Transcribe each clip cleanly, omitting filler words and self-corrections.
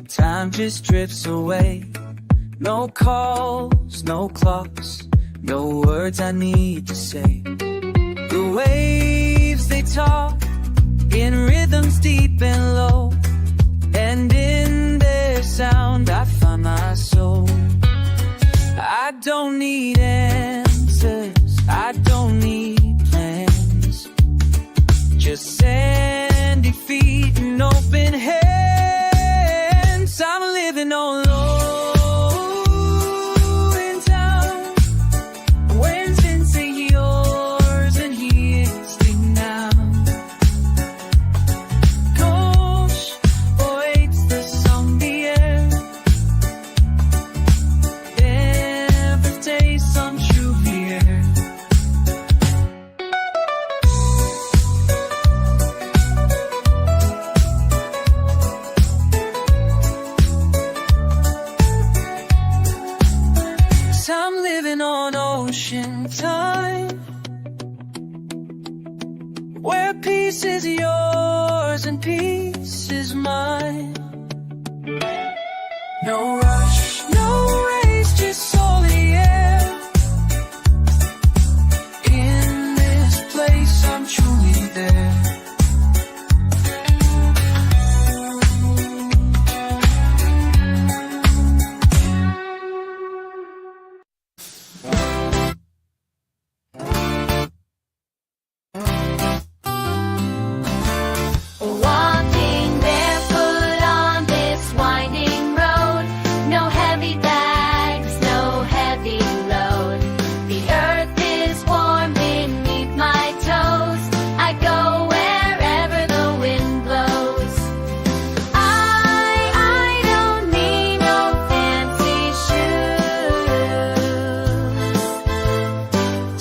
Time just drifts away. No calls, no clocks, no words I need to say. The waves they talk in rhythms deep and low, and in their sound I find my soul. I don't need answers, I don't need plans, just sandy feet and open hands. I'm living on low in town, when since yours and his thing now. Gosh, waits the song the air, never taste some true beer. I'm living on ocean time, where peace is yours and peace is mine. No rush, no race, just soul the air. In this place I'm truly there. Walking barefoot on this winding road, no heavy bags, no heavy load. The earth is warm beneath my toes. I go wherever the wind blows. I don't need no fancy shoes,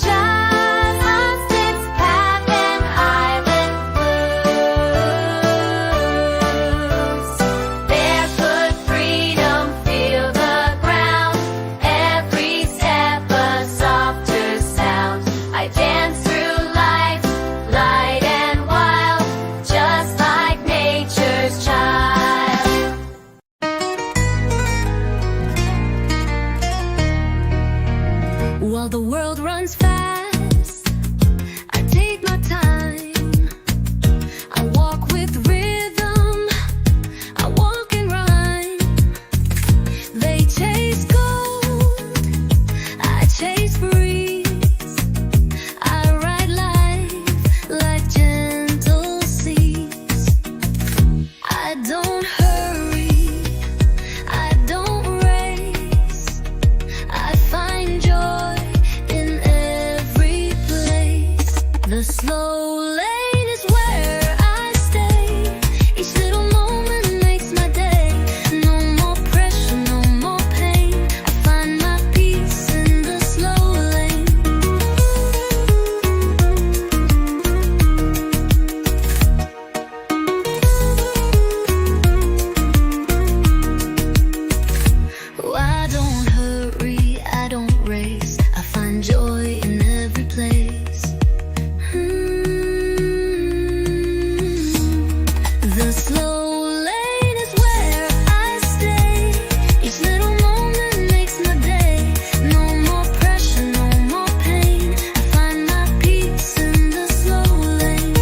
just a six path and island blues. Barefoot freedom, feel the ground, every step a softer sound. I dance through life, light and wild, just like nature's child. While the world runs fast, I take my time. I walk with rhythm, I walk and rhyme. They chase gold, I chase breeze. I ride life like gentle seas. I don't hurry, I don't race. I find joy in every place. The slow lane is where I stay. Each little moment makes my day. No more pressure, no more pain. I find my peace in the slow lane. Oh, I don't hurry, I don't race. I find joy in every place. The slow lane is where I stay. Each little moment makes my day. No more pressure, no more pain. I find my peace in the slow lane.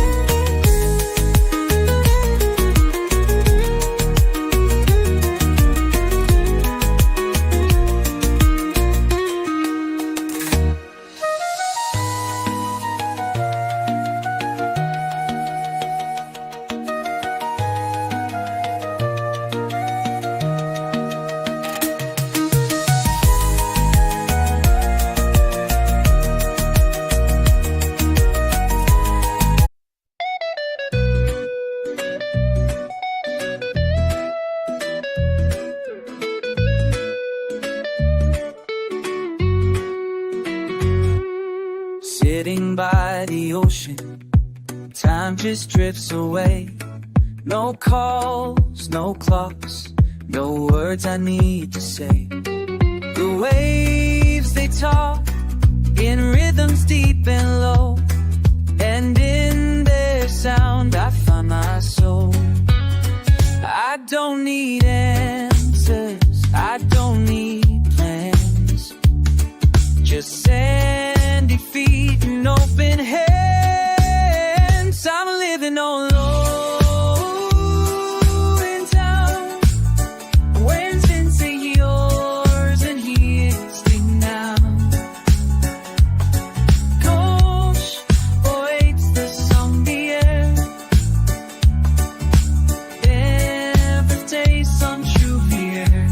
Sitting by the ocean, time just drifts away. No calls, no clocks, no words I need to say. The waves they talk in rhythms deep and low, and in their sound I find my soul. I don't need it. just sandy feet and open hands. I'm living on low in town, where things are yours and here's the now. Gosh, boy, it's the song, the air. Every day some true here.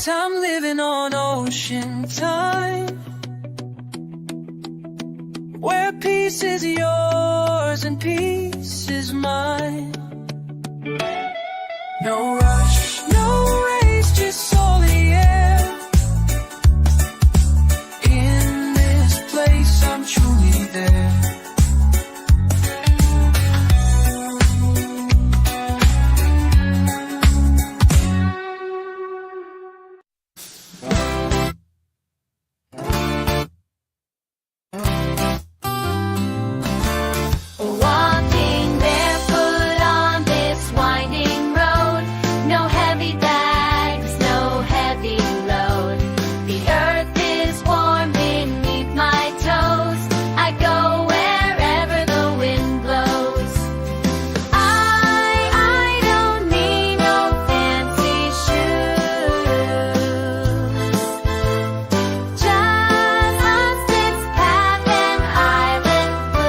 I'm living on ocean time, where peace is yours and peace is mine. No rush, no race, just soul in the air. In this place I'm truly there. Walking barefoot on this winding road. No heavy bags, no heavy load. The earth is warm beneath my toes. I go wherever the wind blows. I don't need no fancy shoes. Just a six pack and island blues.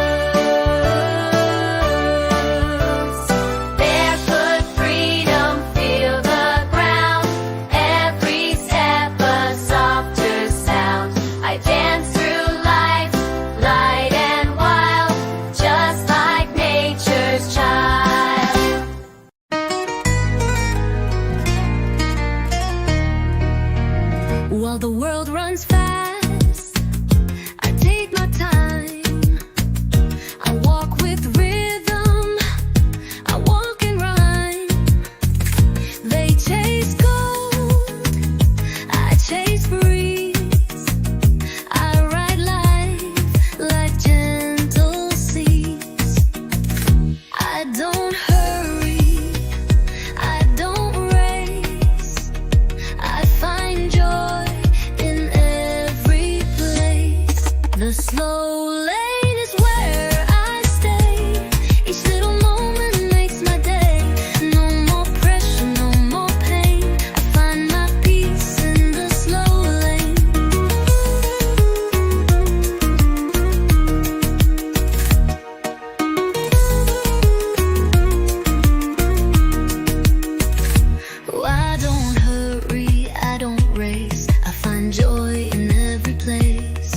Barefoot freedom, feel the ground. Every step a softer sound. I dance through life, light and wild, just like nature's child. While the world runs fast, I take my time. I walk with rhythm, I walk in rhyme. They chase gold, I chase breeze. I ride life like gentle seas. I don't hurry, I don't race. I find joy in every place. The slow lane is where I stay. Each little moment makes my day. No more pressure, no more pain. I find my peace in the slow lane. Oh, I don't hurry, I don't race. I find joy in every place.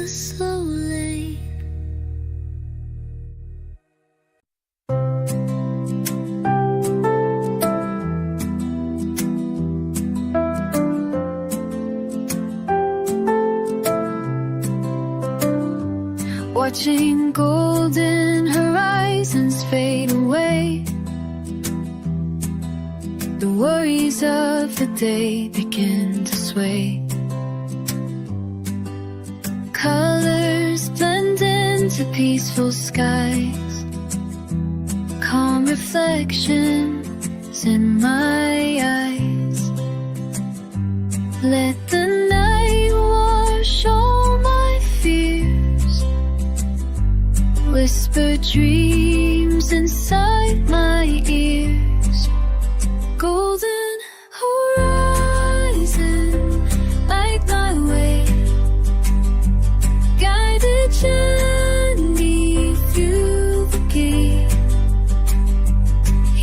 slowly. Watching golden horizons fade away, the worries of the day begin to sway. Colors blend into peaceful skies, calm reflections in my eyes. Let the night wash all my fears, whisper dreams inside my ears. Golden horizon, light my way, guided journey through the gate.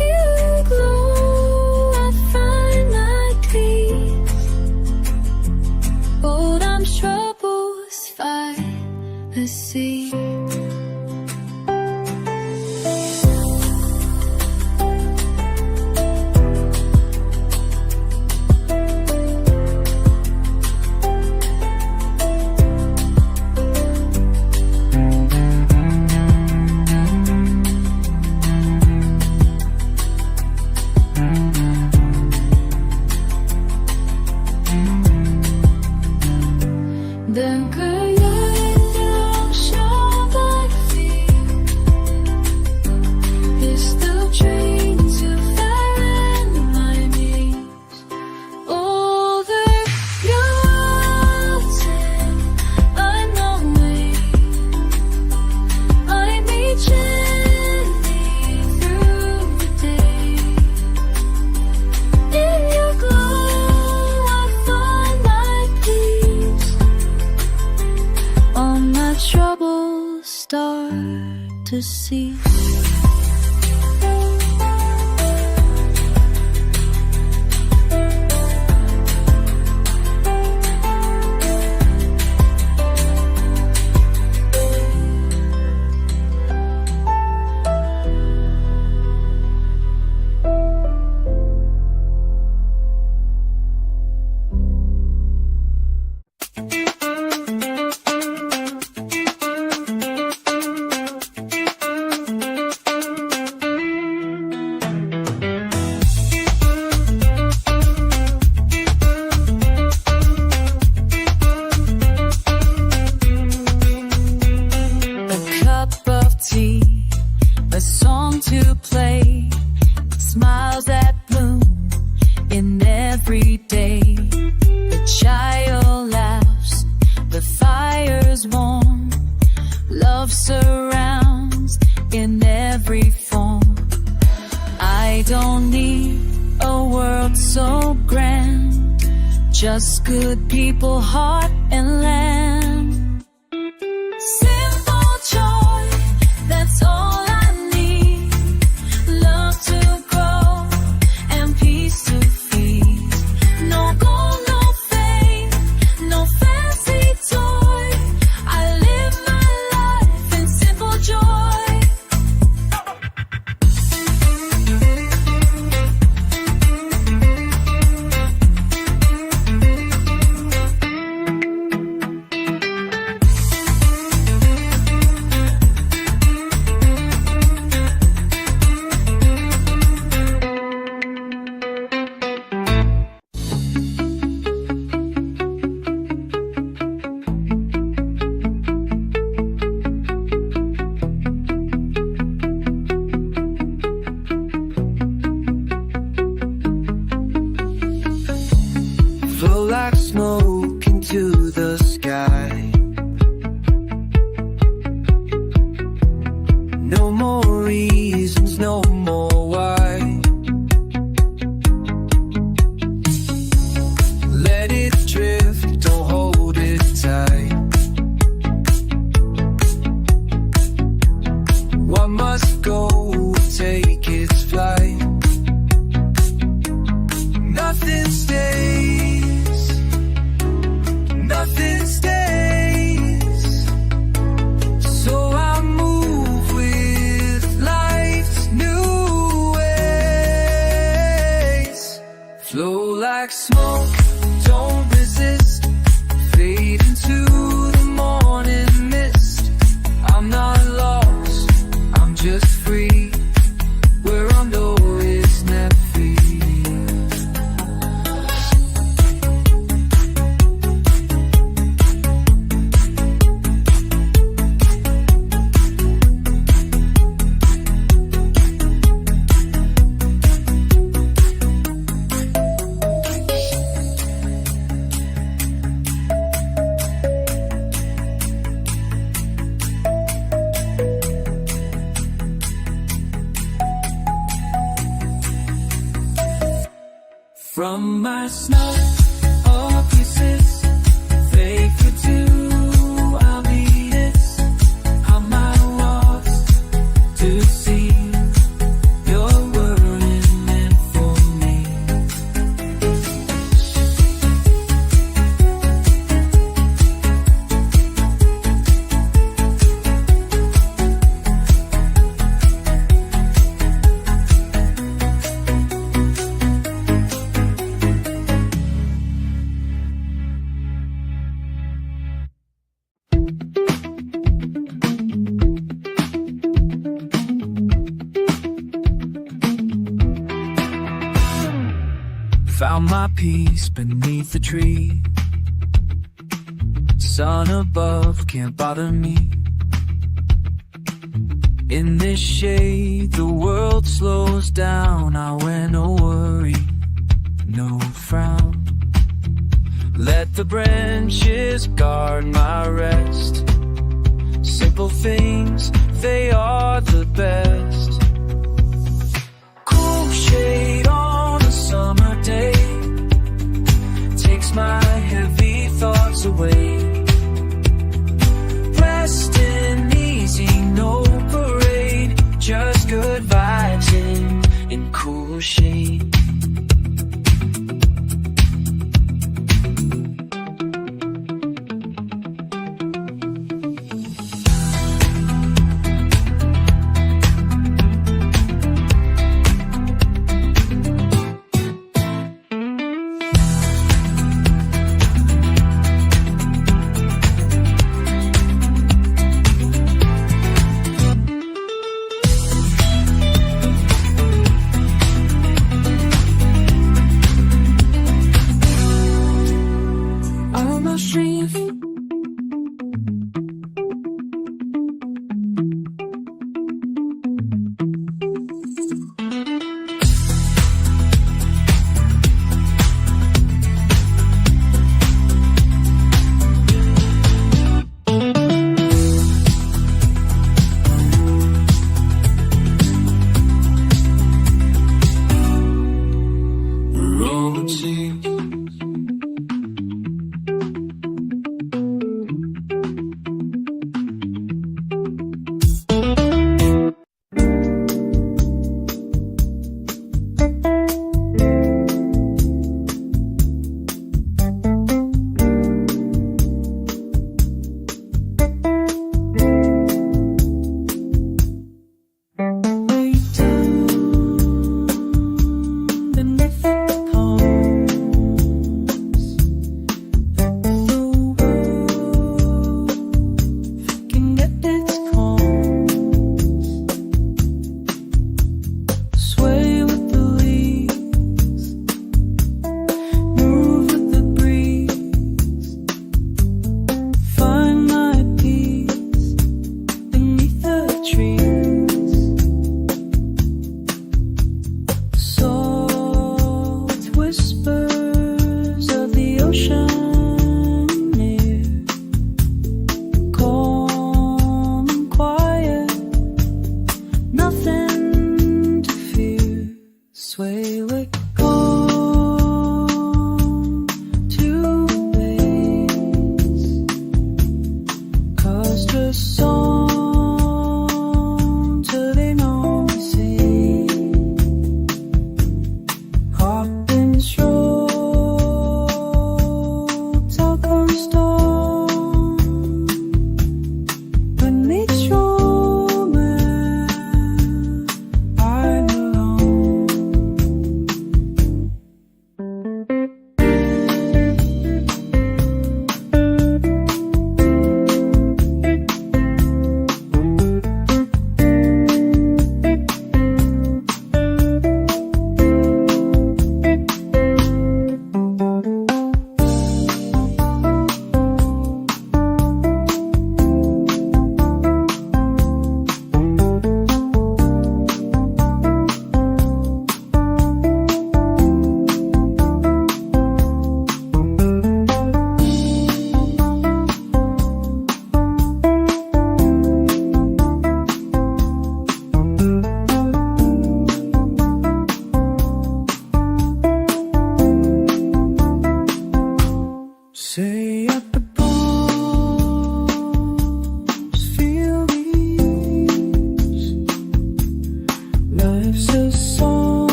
You glow, I find my peace. Bold I'm troubles fight the sea. Troubles start to cease. A song to play, smiles that bloom in every day. The child laughs, the fire's warm, love surrounds in every form. I don't need a world so grand, just good people, heart and land. Simple joy, that's all I need. Love to grow and peace to feast. No gold, no fame, no fancy toy. I live my life in simple joy. Flow like smoke into the sky. No more reasons, no more why. Let it drift, don't hold it tight. What must go will take its flight. Nothing stays, nothing stays. From my snow or kisses, faithful to our leaders, how my walks to see your word is meant for me. Found my peace beneath the tree. Sun above can't bother me. In this shade the world slows down. I wear no worry, no frown. Let the branches guard my rest. Simple things, they are the best. Cool shade on a summer day takes my heavy thoughts away. Rest and easy, no parade, just good vibes in cool shade.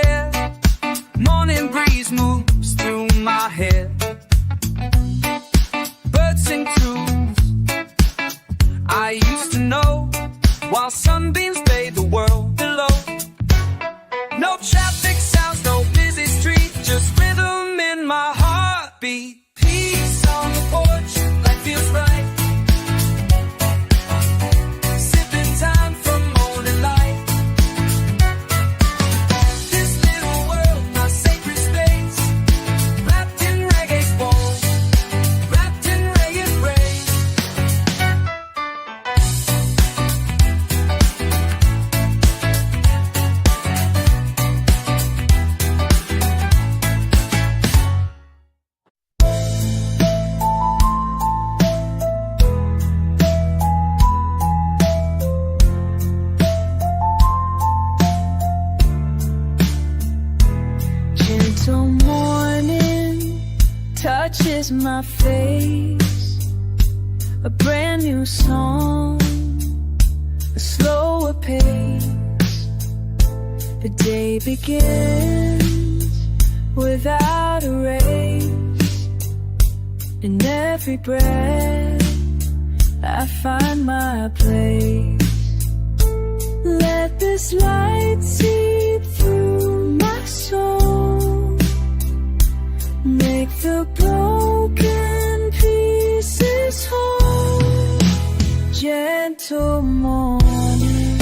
chair. Morning breeze moves through my hair. Birds sing tunes I used to know, while sunbeams bathe the world below. No traffic sounds, no busy street, just rhythm in my heartbeat. Peace on the porch, life feels right. Sipping time from morning light. This little world, my sacred space, wrapped in reggae bowl, wrapped in reggae rays. Gentle morning touches my face. A brand new song, a slower pace. The day begins without a race. In every breath I find my place. Let this light seep through my soul, make the broken pieces whole. Gentle morning,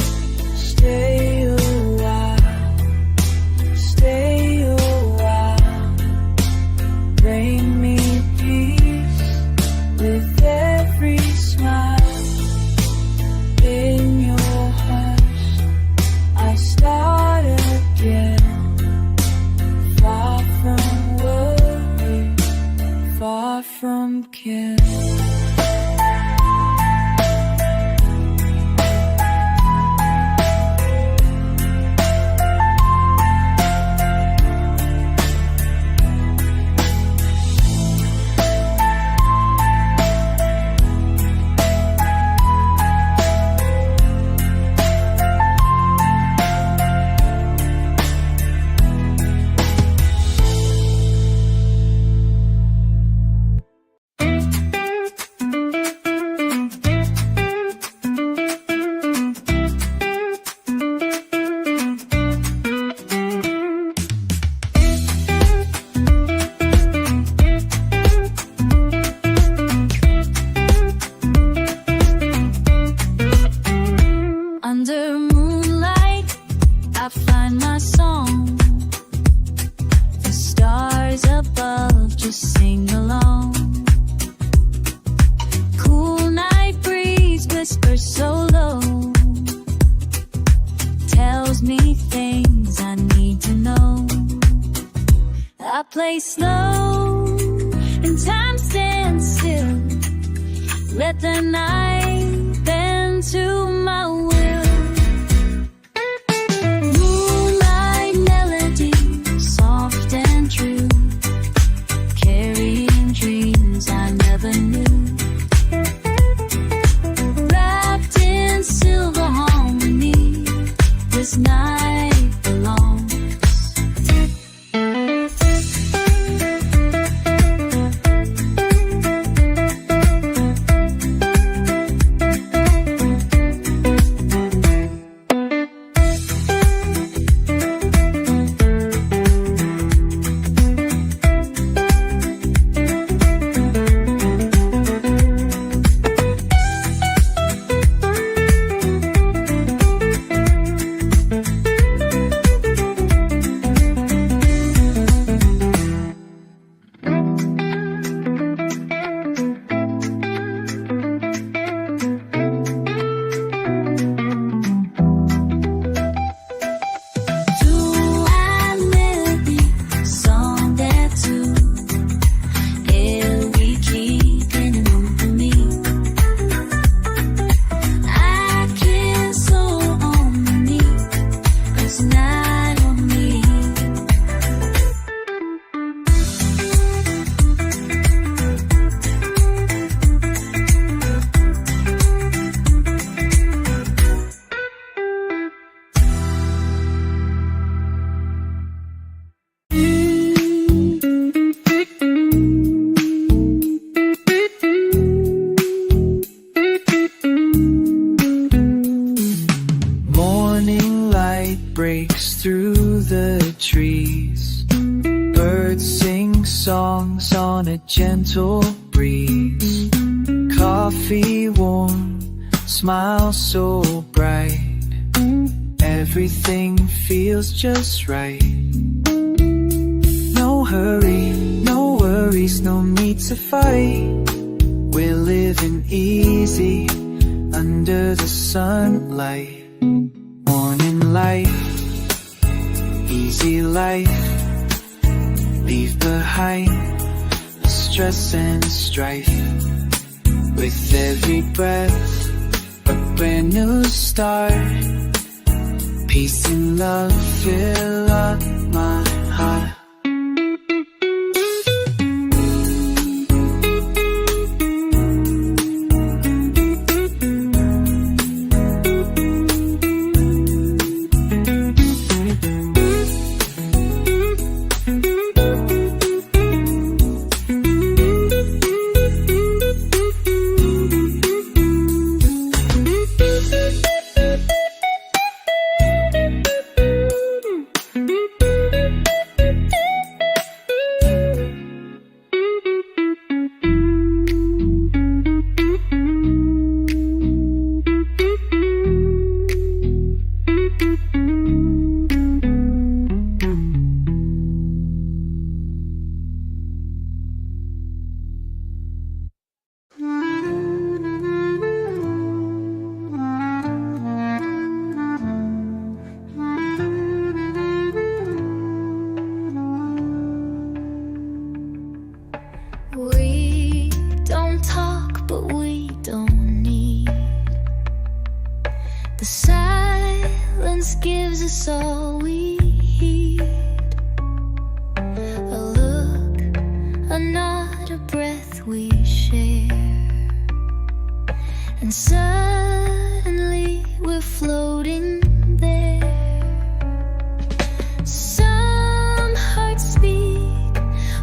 stay a while, stay a while. Bring me peace with every smile. In your hush, I start again. Far from worry, far from care. Under moonlight, I find my song. The stars above just sing along. Cool night breeze whispers so low, tells me things I need to know. I play slow and time stands still. Let the night bend to my will. Moonlight melody, soft and true, carrying dreams I never knew. Wrapped in silver harmony, this night belongs. on a gentle breeze. Coffee warm, smile so bright. Everything feels just right. No hurry, no worries, no need to fight. We're living easy under the sunlight. Morning life, easy life. Leave behind the stress and strife. With every breath, a brand new start. Peace and love fill up my heart. We don't talk, but we don't need. The silence gives us all we need. A look, a nod, a breath we share. And suddenly we're floating there. Some hearts speak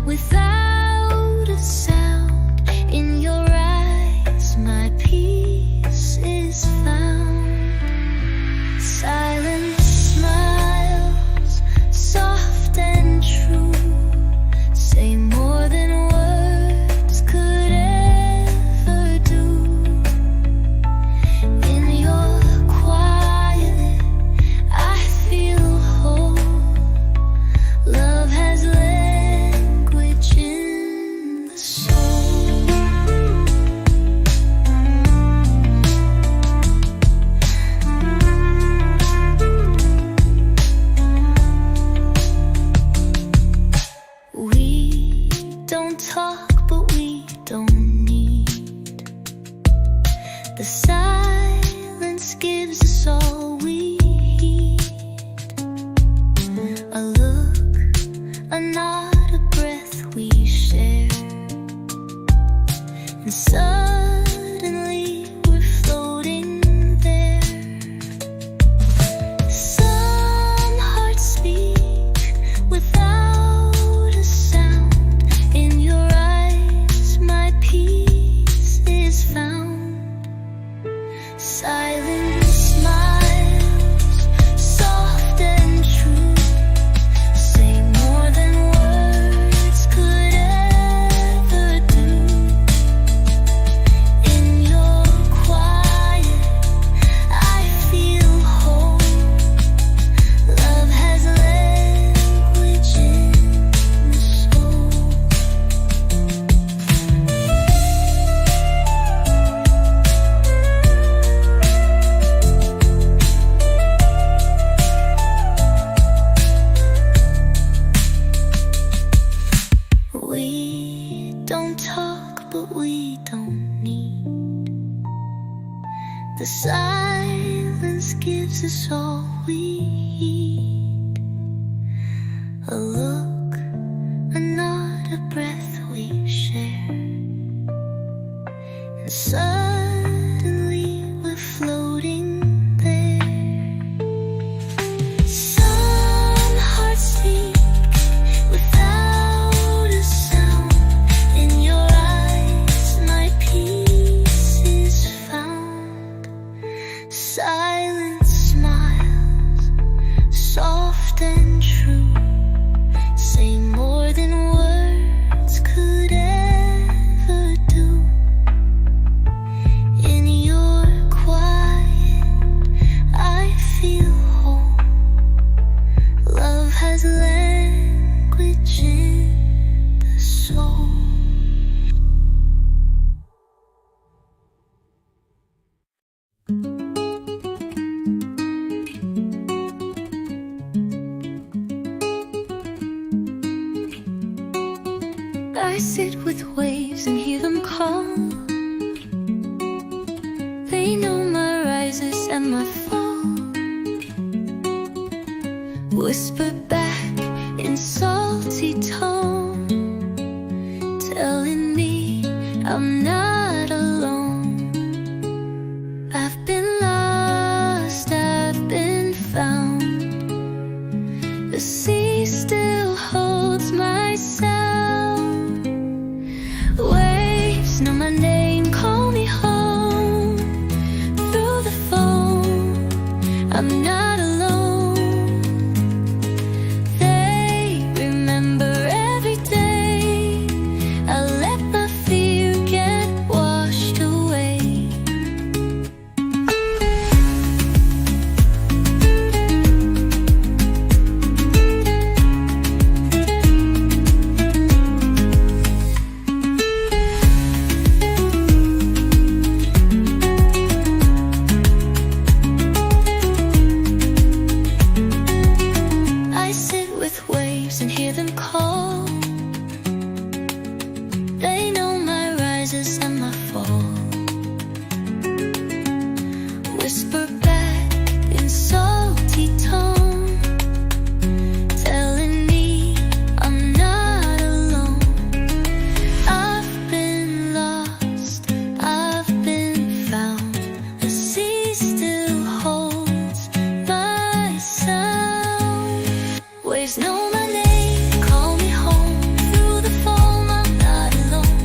without a sound. In your eyes my peace is found. Silent smiles, soft and true, say more than words could ever do. In your quiet I feel whole. Love has language in the soul. We don't talk, but we don't need. The silence gives us all we need. A look, a nod, a breath we share. And suddenly we're floating there. Some hearts speak without a sound. In your eyes my peace is found. Silent smiles, soft and true, say more than words could ever do. In your quiet I feel whole. Love has language in the soul. We don't talk, but we don't need. The silence gives us all we need. A look, a nod, a breath we share. And suddenly we're floating there. Some hearts speak without a sound. In your eyes my peace is found. Silent smiles, soft and true, I sit with waves and hear them call. They know my rises and my fall. Whisper back in salty tone, telling me I'm not alone. I've been lost, I've been found. The sea still holds my sound. Waves know my name, call me home. Through the foam, I'm not alone. They remember every day. I let my fear get washed away. I sit with waves and hear them call. They know my rises and my fall. Whisper back in salty tone, telling me I'm not alone. I've been lost, I've been found. The sea still holds my sound. Waves know my name, call me home. Through the foam, I'm not alone.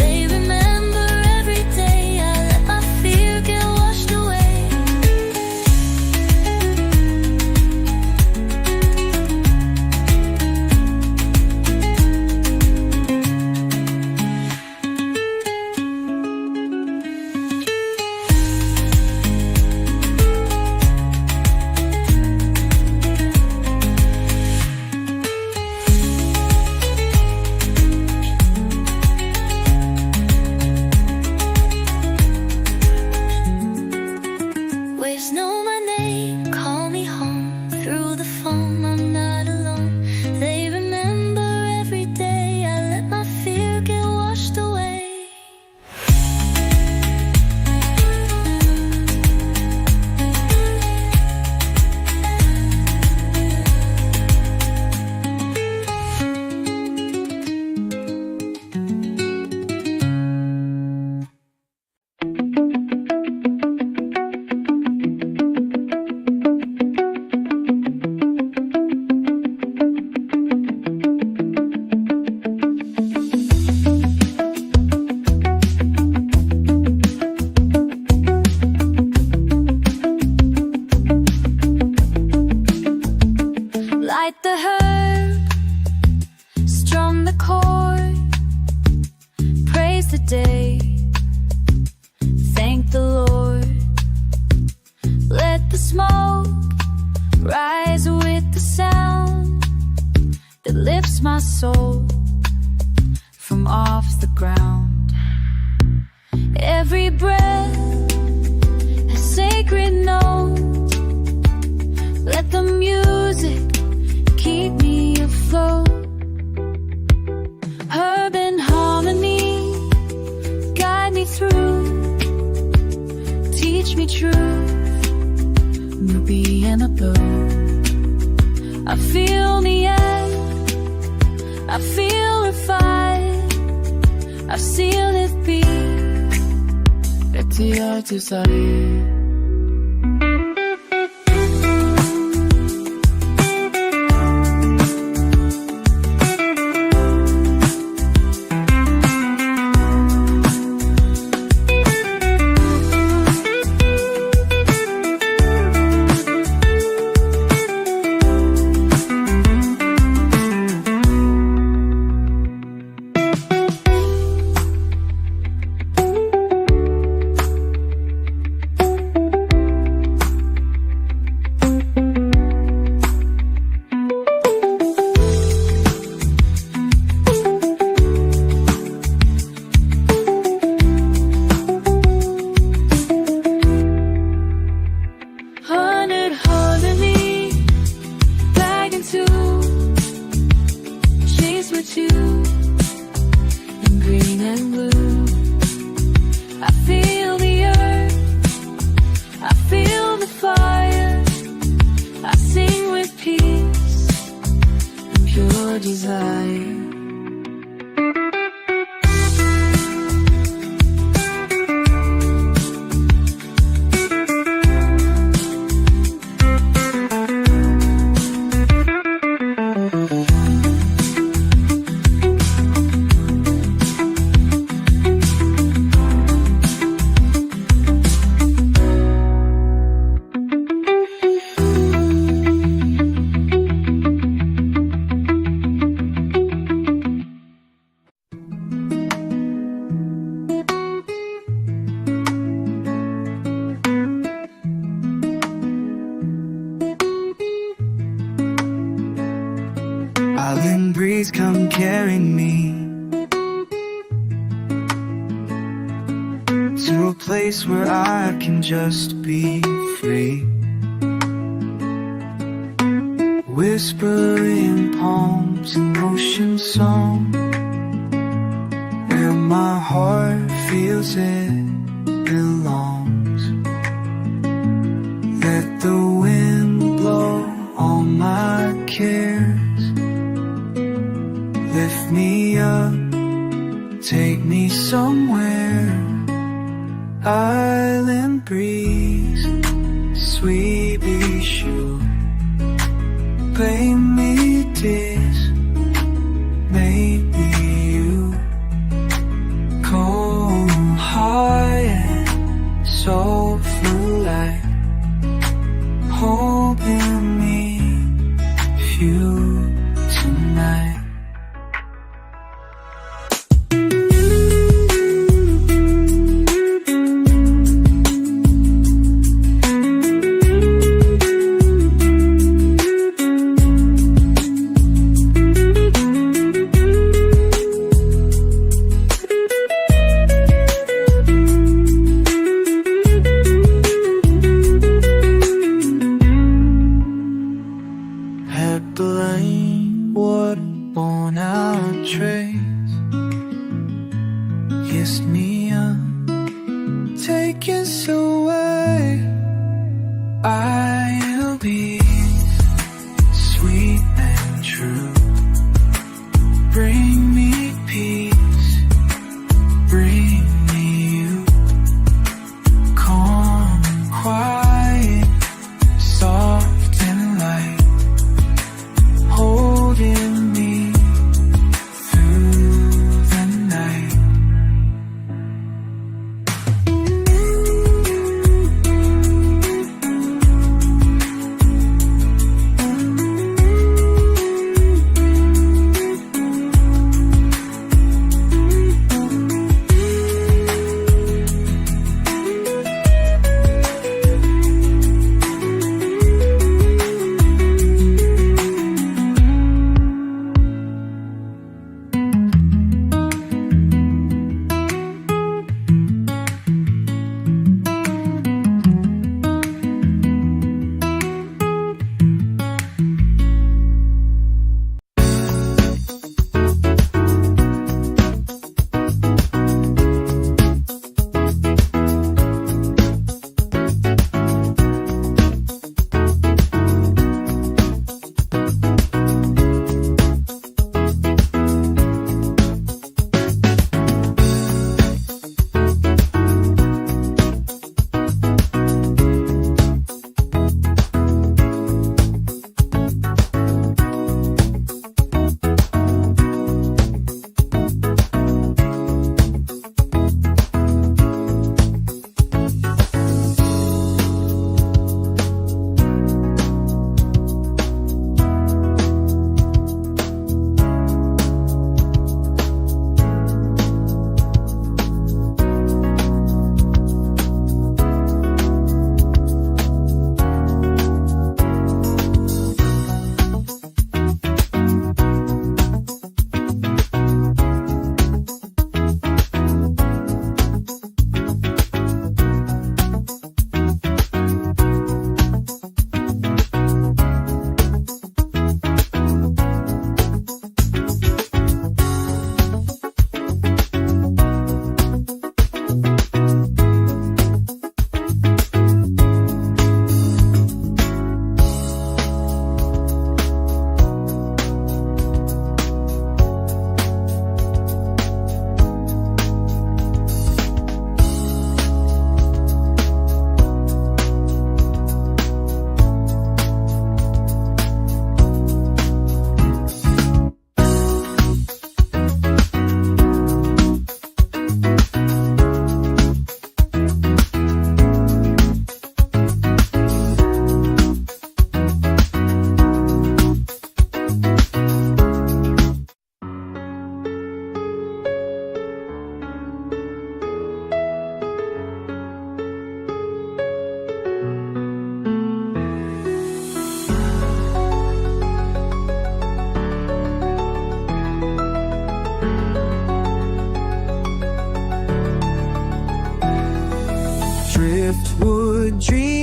They remember every day. I let my fear get washed away. Waves know my name, call me home. Through the foam, I'm not alone. They remember every day. I let my fear get washed away. Light the herb, strum the chord, praise the day, thank the Lord. Let the smoke rise with the sound that lifts my soul from off the ground. Every breath a sacred note. Let the music keep me afloat. Herb and harmony, guide me through. Teach me truth, ruby and a blue. I feel the air, I feel refined. I've seen it be. It's hard to say. your desire. Island breeze, come carry me to a place where I can just be free. Whispering palms and ocean song, where my heart feels it belongs. Let the wind blow all my cares. Lift me up, take me somewhere. Island breeze, sweet be sure. Play me this, maybe you. Cold, high and soulful light, holding me, you tonight. Blind water born out trace, kissed me up, take us away. I'll be sweet and true. Bring me peace, bring me you. Calm, quiet, soft and light, holding me through the night.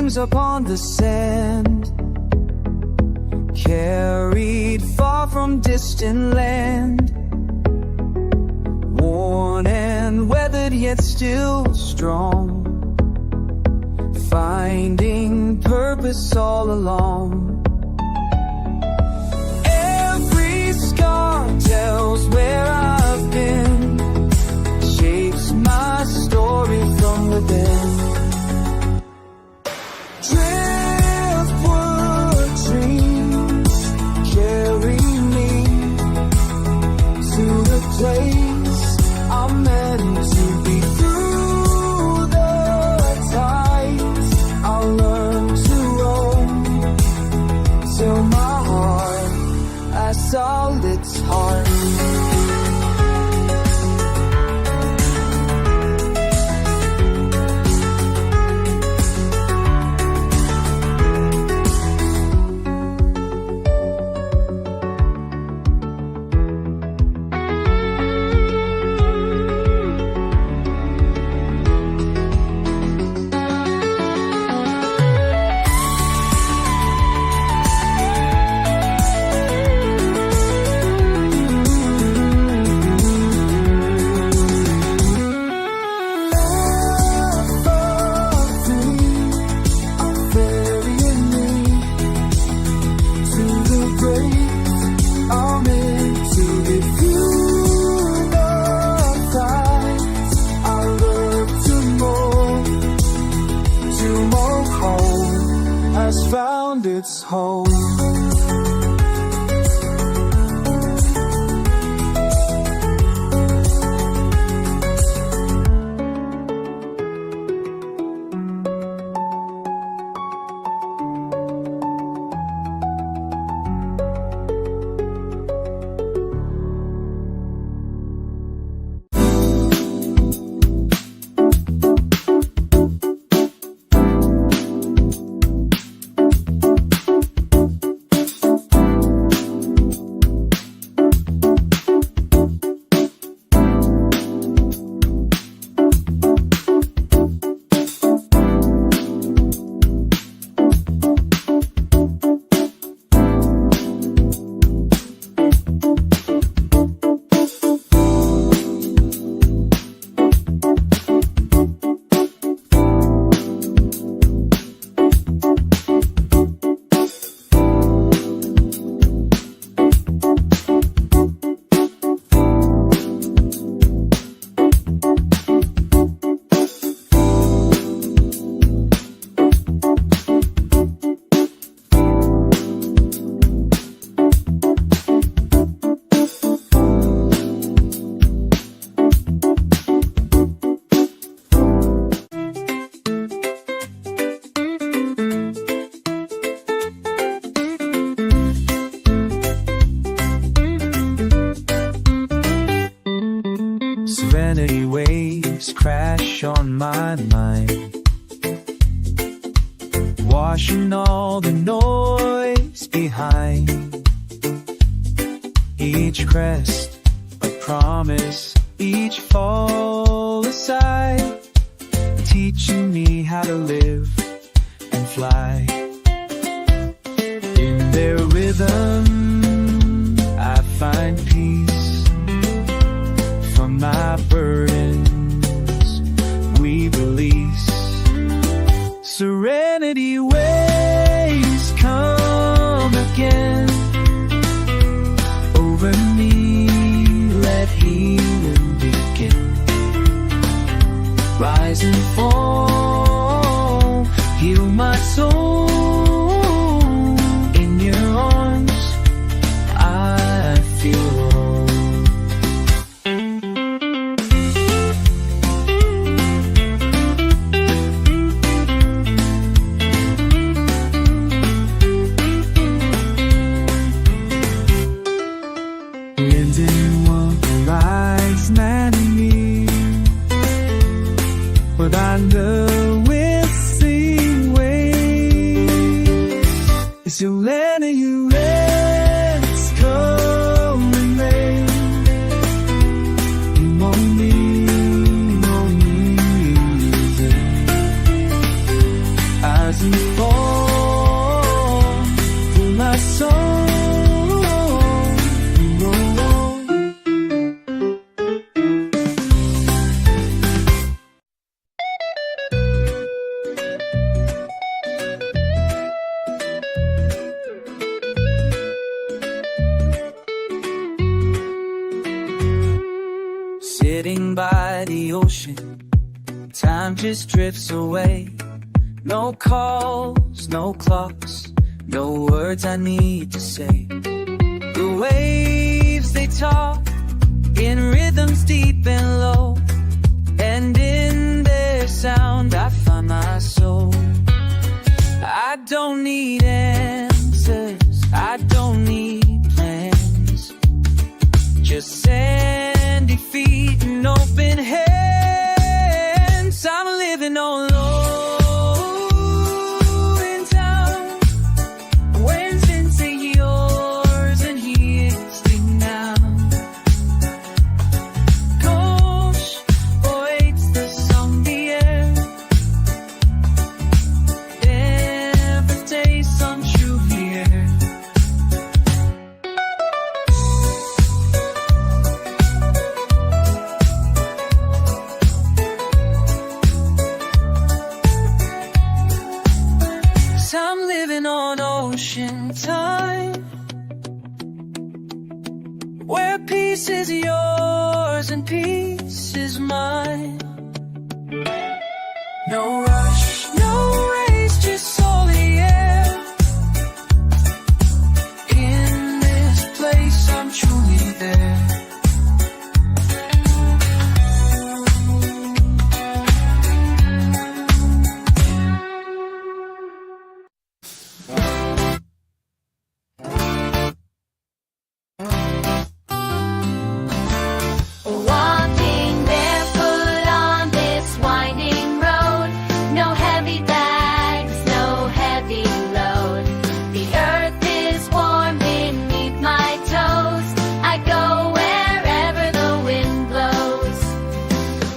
dreams upon the sand, carried far from distant land, worn and weathered yet still strong, finding purpose all along. Every scar tells where I've been, shapes my story from within. Driftwood dreams carry me to the place I'm meant to be. Through the tides I'll learn to roam till my heart has solved its heart. Found its home. Serenity waves crash on my mind, washing all the noise behind. Each crest a promise, each fall a sigh, teaching me how to live and fly. In their rhythm I find peace, from my burdens we release. Serenity waves come again over me, let healing begin. Rise and fall, heal my soul. In your arms I feel whole. Wind and water rise man in me, but I know we'll sing waves. It's your land and you rest, come and rain. You won't need no music as you sitting by the ocean. Time just drifts away. No calls, no clocks, no words I need to say. The waves, they talk in rhythms deep and low, and in their sound I find my soul. I don't need answers, I don't need plans, just sandy feet and open hands. I'm living on low in town. When's into yours and here's the now. Gosh, waits the song, the air. Every day some true here. I'm living on ocean time, where peace is yours and peace is mine. No rush, no race, just soul the air. In this place I'm truly there. Walking barefoot on this winding road. No heavy bags, no heavy load. The earth is warm beneath my toes. I go wherever the wind blows.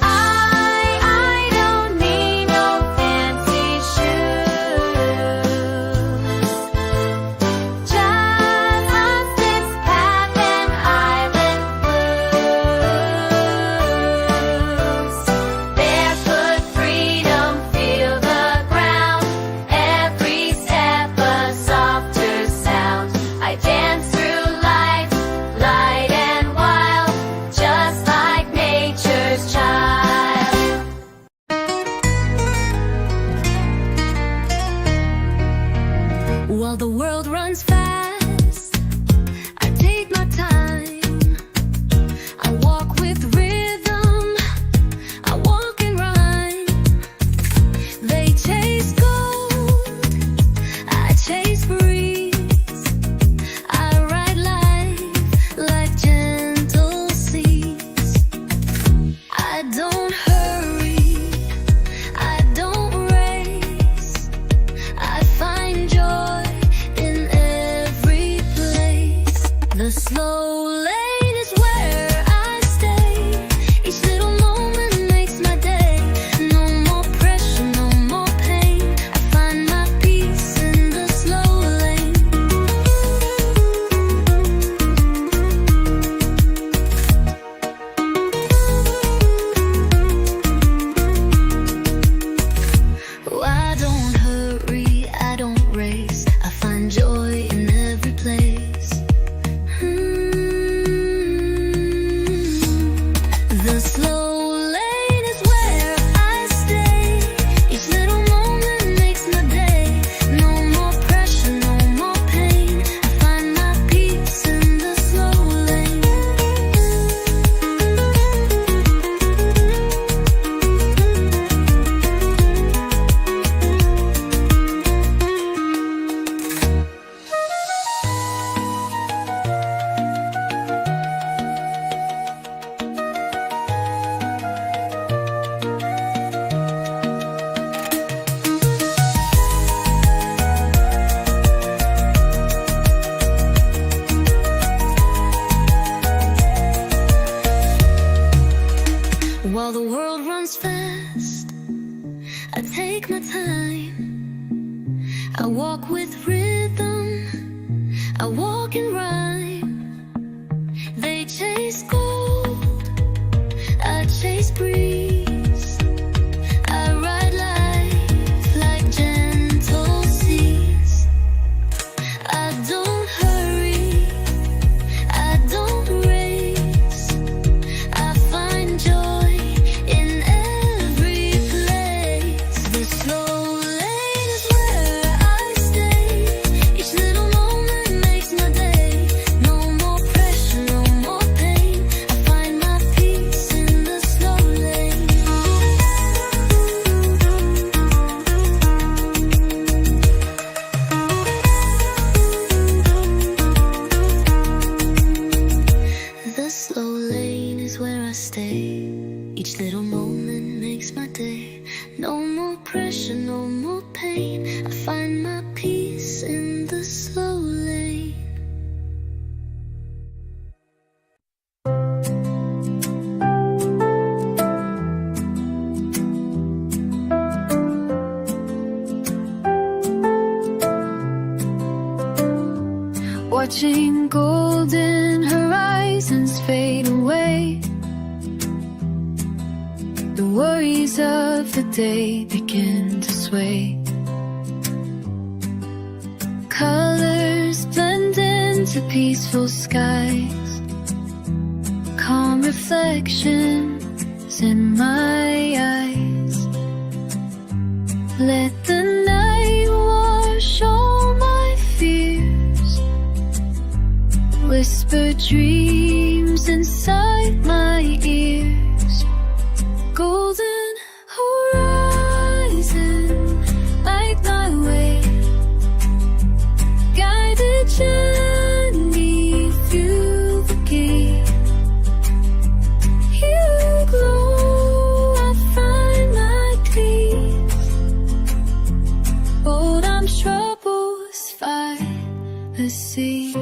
I don't need no fancy shoes. Just this path and island blues. Barefoot freedom, feel the ground. Every step a softer sound. I dance through life, light and wild, just like nature's child. While the world runs fast, I take my time. I walk with rhythm, I walk and rhyme. They chase gold, I chase breeze. I ride life like gentle seas. I don't hurry, I don't race. I find joy in every place. The slow lane is where I stay. Each little moment makes my day. No more pressure, no more pain. I find my peace in the slow lane. Oh, I don't hurry, I don't race. I find joy in every place. The slow lane is where I stay. Each little moment makes my day. No more pressure, no more pain. I find my peace in the slow lane. While the world runs fast, I take my time. I walk with rhythm, I walk and rhyme. They chase gold, I chase breeze. I ride life like gentle seas. I don't hurry, I don't race. I find joy stay. Each little moment makes my day. No more pressure, no more pain. I find my peace in the slow lane. Watching golden horizons fade away, the worries of the day begin to sway. Colors blend into peaceful skies, calm reflections in my eyes. Let the night wash all my fears, whisper dreams inside my ears. Golden horizon, light my way, guide the journey through the gate. You glow, I find my peace. Bold I'm troubles fight the sea.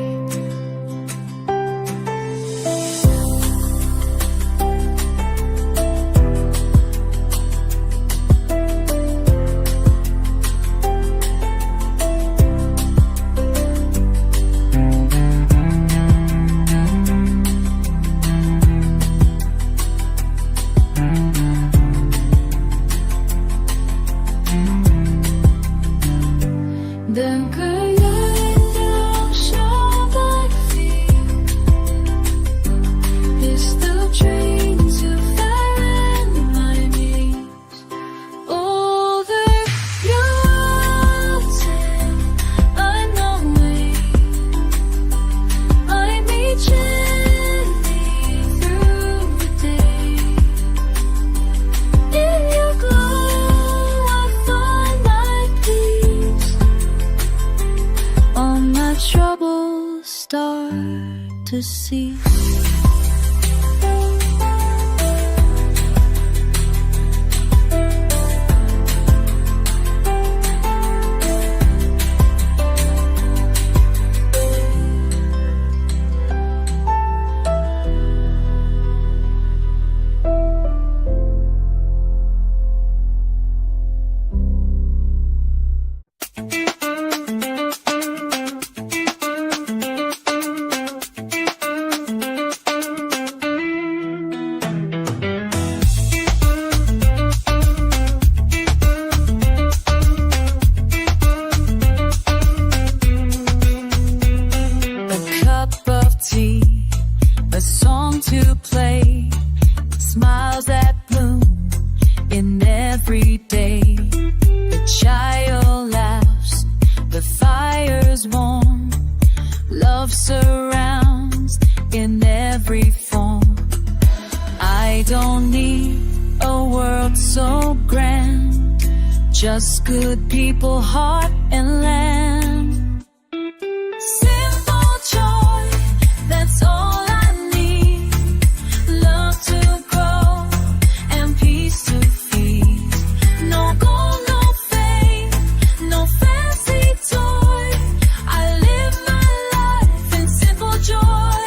Troubles start to cease. A song to play, smiles that bloom in every day. The child laughs, the fire's warm, love surrounds in every form. I don't need a world so grand, just good people, heart and land. Simple joy, that's all I need. Love to grow and peace to feed. No gold, no fame, no fancy toy. I live my life in simple joy.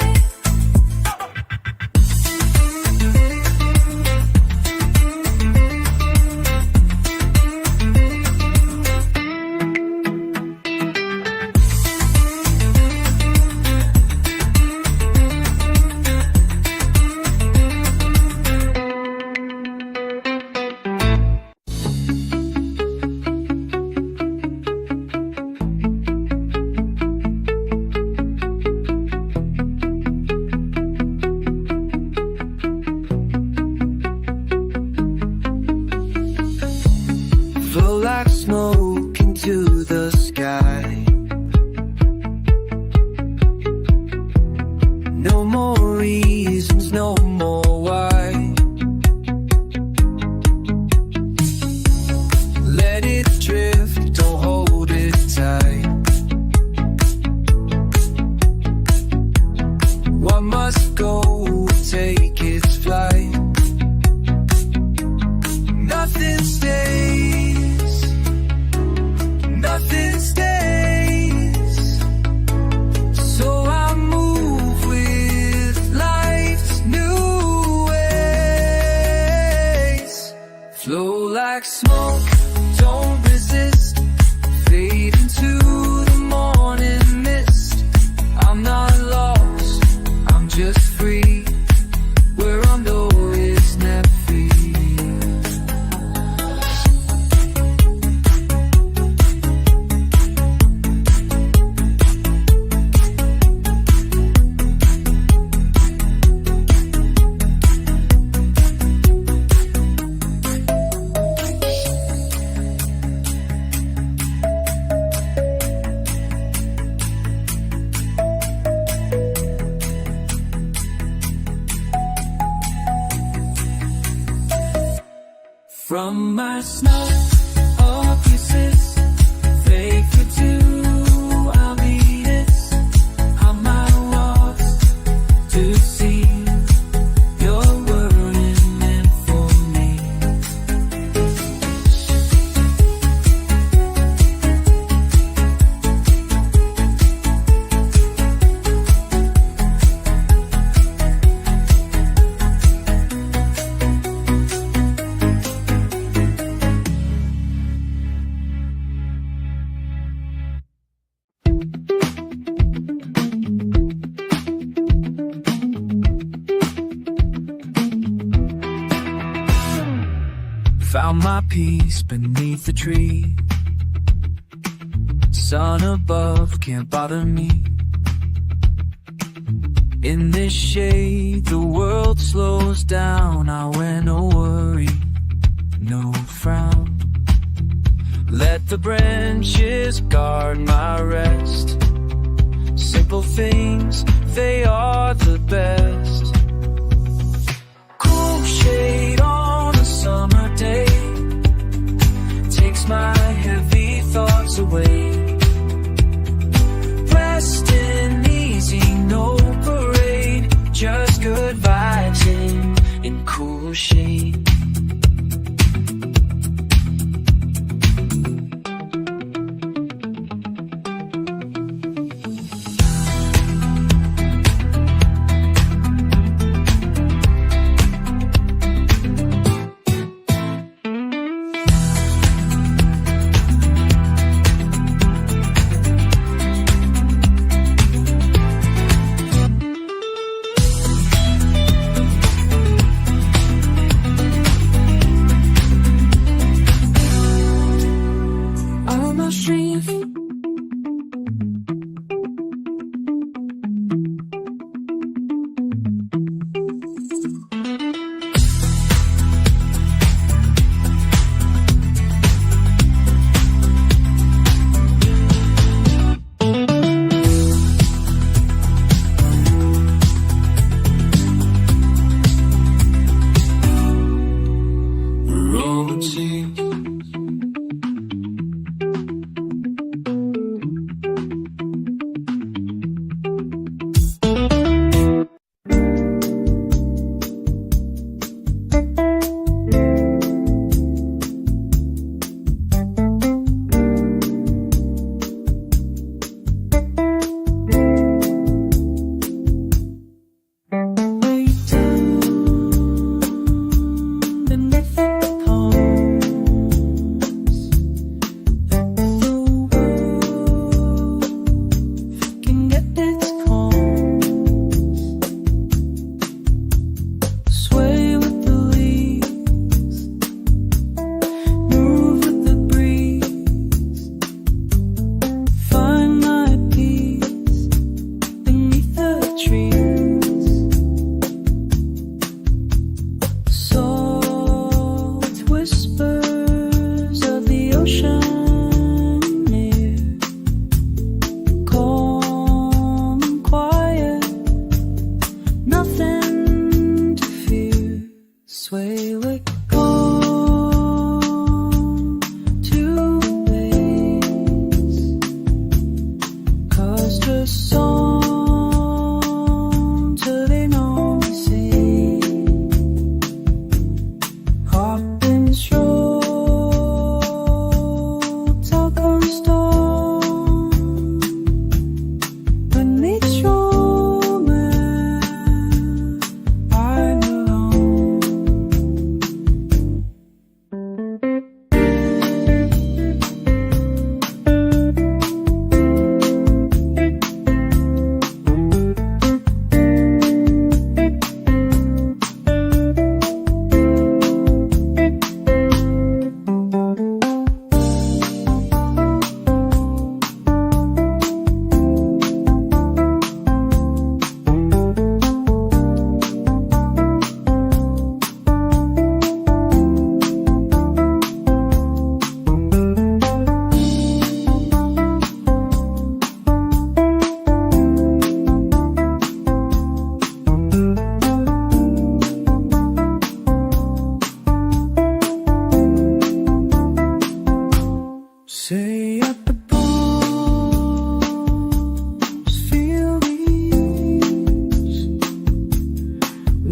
Flow like smoke into the sky. No more reasons, no more why. Let it drift, don't hold it tight. What must go, take its flight. smoke, don't resist. Fade into the morning mist. I'm not lost, I'm just free. Where I'm no is never free. From my snow abuses, faithful to I'll be this. I'm my lost to see your word meant for me. Found my peace beneath the tree. Sun above can't bother me. In this shade the world slows down. I wear no worry, no frown. Let the branches guard my rest. Simple things, they are the best. Cool shade on a summer day takes my heavy thoughts away. Resting easy, no parade, just good vibes in cool shade.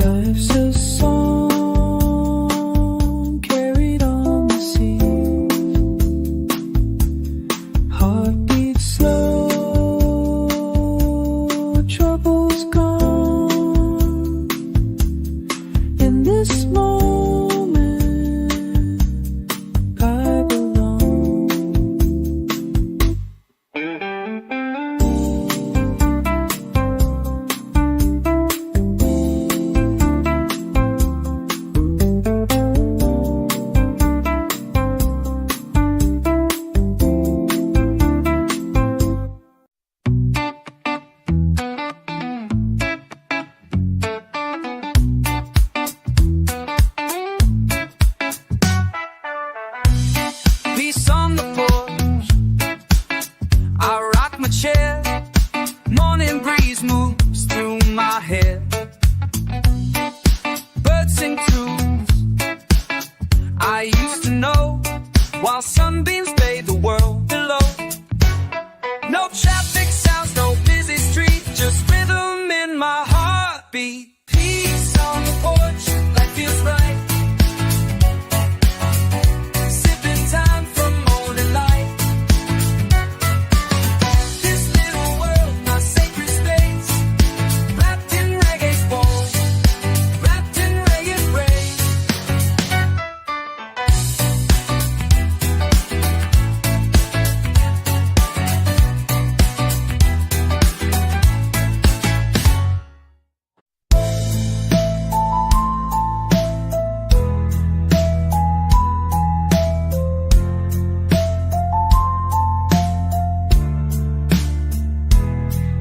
Life's a song carried on the sea. Heartbeat slow, trouble's gone. In this moment, I belong. Peace on the porch, I rock my chair. Morning breeze moves through my hair. Birds sing tunes I used to know, while sunbeams bathe the world below. No traffic sounds, no busy street, just rhythm in my heartbeat. Peace on the porch, life feels right. Sipping time from morning light. This little world, my sacred space, wrapped in reggae's bowl, wrapped in reggae rays.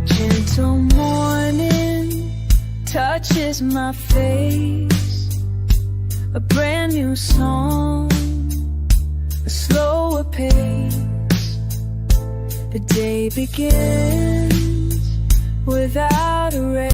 Gentle morning touches my face. A brand new song, a slower pace. The day begins without a race.